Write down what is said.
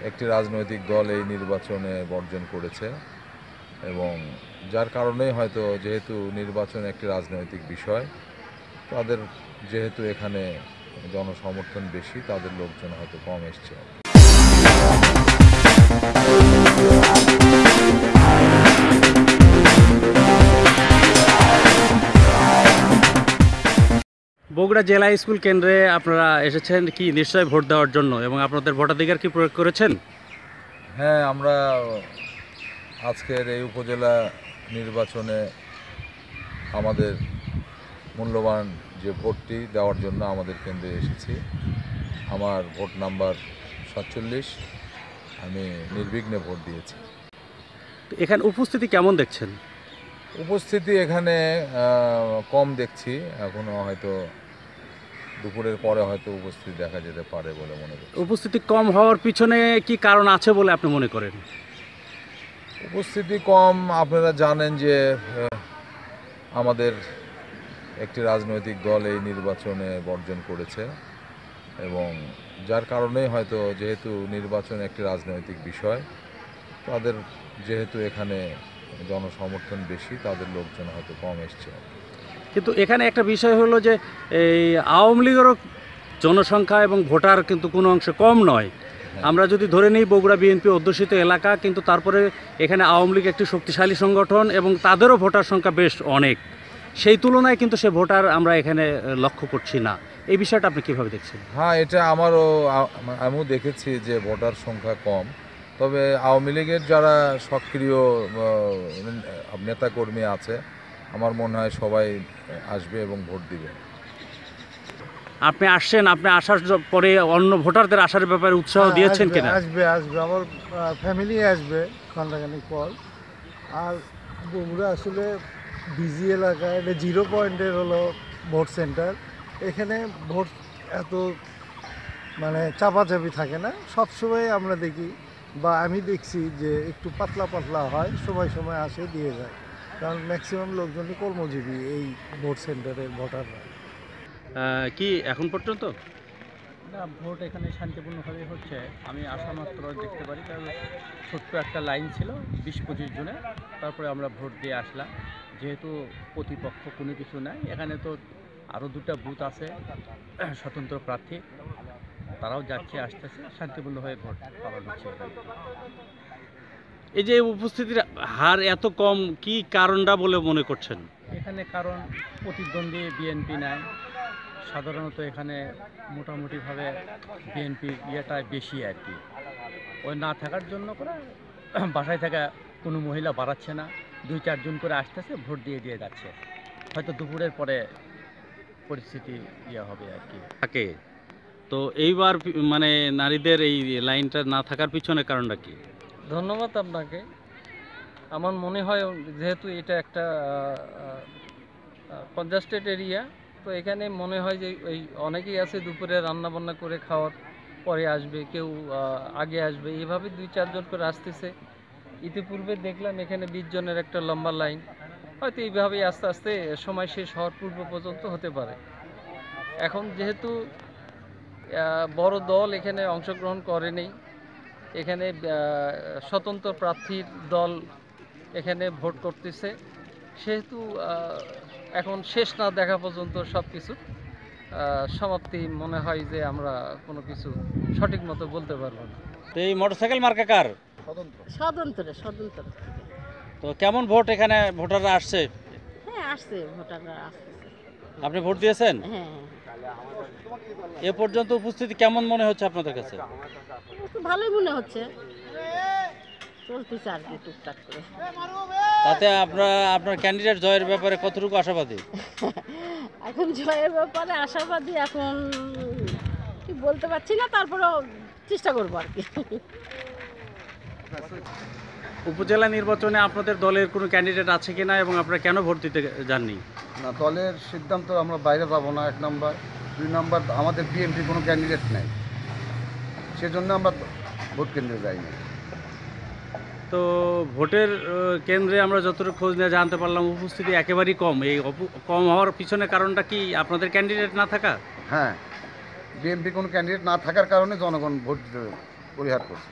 একটি রাজনৈতিক দল এই নির্বাচনে বর্জন করেছে এবং যার কারণেই হয়তো যেহেতু নির্বাচন একটি রাজনৈতিক বিষয়, তাদের যেহেতু এখানে জনসমর্থন বেশি, তাদের লোকজন হয়তো কম এসছে। বগুড়া জেলা স্কুল কেন্দ্রে আপনারা এসেছেন কি নিশ্চয় ভোট দেওয়ার জন্য, এবং আপনাদের ভোটাধিকার কি প্রয়োগ করেছেন? হ্যাঁ, আমরা আজকের এই উপজেলা নির্বাচনে আমাদের মূল্যবান যে ভোটটি দেওয়ার জন্য আমাদের কেন্দ্রে এসেছি। আমার ভোট নাম্বার 47। আমি নির্বিঘ্নে ভোট দিয়েছি। এখানে উপস্থিতি কেমন দেখছেন? উপস্থিতি এখানে কম দেখছি, এখনও হয়তো দুপুরের পরে হয়তো উপস্থিতি দেখা যেতে পারে বলে মনে করছি। উপস্থিতি কম হওয়ার পিছনে কি কারণ আছে বলে আপনি মনে করেন? উপস্থিতি কম, আপনারা জানেন যে আমাদের একটি রাজনৈতিক দল এই নির্বাচনে বর্জন করেছে এবং যার কারণেই হয়তো যেহেতু নির্বাচন একটি রাজনৈতিক বিষয়, তাদের যেহেতু এখানে জনসমর্থন বেশি, তাদের লোকজন হয়তো কম এসছে। কিন্তু এখানে একটা বিষয় হলো যে এই আওয়ামী লীগেরও জনসংখ্যা এবং ভোটার কিন্তু কোনো অংশে কম নয়। আমরা যদি ধরে নিই বগুড়া বিএনপি অধ্যুষিত এলাকা, কিন্তু তারপরে এখানে আওয়ামী লীগ একটি শক্তিশালী সংগঠন এবং তাদেরও ভোটার সংখ্যা বেশ অনেক। সেই তুলনায় কিন্তু সে ভোটার আমরা এখানে লক্ষ্য করছি না। এই বিষয়টা আপনি কীভাবে দেখছেন? হ্যাঁ, এটা আমিও দেখেছি যে ভোটার সংখ্যা কম, তবে আওয়ামী লীগের যারা সক্রিয় নেতাকর্মী আছে, আমার মনে হয় সবাই আসবে এবং ভোট দিবে। আপনি আসছেন, আপনি আসার পরে অন্য ভোটারদের আসার ব্যাপারে উৎসাহ দিয়েছেন কিনা? আসবে, আমার ফ্যামিলি আসবে ঘন্টাখানিক পর। আর বগুড়া আসলে বিজি এলাকা, এটা 0 পয়েন্টের হলো ভোট সেন্টার। এখানে ভোট এত চাপাচাপি থাকে না, সবসময় আমরা দেখি বা আমি দেখছি যে একটু পাতলা পাতলা হয়, সময় সময় আসে দিয়ে যায়, কারণ ম্যাক্সিমাম লোকজনই কর্মজীবী এই ভোট সেন্টারের ভোটাররা। কি এখন পর্যন্ত না, ভোট এখানে শান্তিপূর্ণভাবে হচ্ছে। আমি আসা মাত্র দেখতে পারি, কারণ ছোট্ট একটা লাইন ছিল 20-25 জনে, তারপরে আমরা ভোট দিয়ে আসলাম। যেহেতু প্রতিপক্ষ কোনো কিছু নাই, এখানে তো আরও 2টা বুথ আছে স্বতন্ত্র প্রার্থী, তারাও যাচ্ছে আসতেছে, শান্তিপূর্ণভাবে ভোট পালন হচ্ছে। এই যে উপস্থিতির হার এত কম, কি কারণটা বলে মনে করছেন? এখানে কারণ প্রতিদ্বন্দ্বী বিএনপি নাই, সাধারণত এখানে মোটামুটিভাবে বিএনপির ইয়েটা বেশি আর কি। ওই না থাকার জন্য করে বাসায় থাকা কোনো মহিলা বাড়াচ্ছে না, 2-4 জন করে আসতেছে, ভোট দিয়ে দিয়ে যাচ্ছে। হয়তো দুপুরের পরে পরিস্থিতি ইয়ে হবে আর কি থাকে। তো এইবার নারীদের এই লাইনটা না থাকার পিছনে কারণটা কি? ধন্যবাদ আপনাকে। আমার মনে হয় যেহেতু এটা একটা কনজাস্টেড এরিয়া, তো এখানে মনে হয় যে ওই অনেকেই আছে দুপুরে রান্নাবান্না করে খাওয়ার পরে আসবে, কেউ আগে আসবে, এইভাবে 2-4 জন করে আসতেছে। ইতিপূর্বে দেখলাম এখানে 20 জনের একটা লম্বা লাইন, হয়তো এইভাবেই আস্তে আস্তে সময় শেষ হওয়ার পূর্ব পর্যন্ত হতে পারে। এখন যেহেতু বড় দল এখানে অংশগ্রহণ করেনি, এখানে স্বতন্ত্র প্রার্থীর দল এখানে ভোট করতেছে, সেহেতু এখন শেষ না দেখা পর্যন্ত সব কিছু সমাপ্তি মনে হয় যে আমরা কোনো কিছু সঠিক মতো বলতে পারবো না। তো এই মোটরসাইকেল মার্কা কার? স্বতন্ত্র। তো কেমন ভোট এখানে ভোটাররা আসছে? হ্যাঁ, আসছে, ভোটাররা আসছে। আপনি ভোট দিয়েছেন? হ্যাঁ। এ পর্যন্ত উপস্থিতি কেমন মনে হচ্ছে আপনাদের কাছে? ভালোই মনে হচ্ছে, চলতেছে আর কি টুকটাক করে। তাতে আপনার ক্যান্ডিডেট জয়ের ব্যাপারে কতটুকু আশাবাদী? এখন জয়ের ব্যাপারে আশাবাদী এখন কি বলতে পারছি না, তারপরেও চেষ্টা করবো আর কি। উপজেলা নির্বাচনে আপনাদের দলের কোনো ক্যান্ডিডেট আছে কিনা এবং আপনারা কেন ভোট দিতে যাননি? না, দলের সিদ্ধান্ত আমরা বাইরে যাবো না, 1 নম্বর। 2 নম্বর, আমাদের বিএনপি কোনো ক্যান্ডিডেট নেই, সেজন্য আমরা ভোট কেন্দ্রে যাইনি। তো ভোটের কেন্দ্রে আমরা যতটুকু খোঁজ নিয়ে জানতে পারলাম উপস্থিতি একেবারেই কম। এই কম হওয়ার পিছনে কারণটা কি আপনাদের ক্যান্ডিডেট না থাকা? হ্যাঁ, বিএনপি কোনো ক্যান্ডিডেট না থাকার কারণে জনগণ ভোট দিতে পরিহার করছে।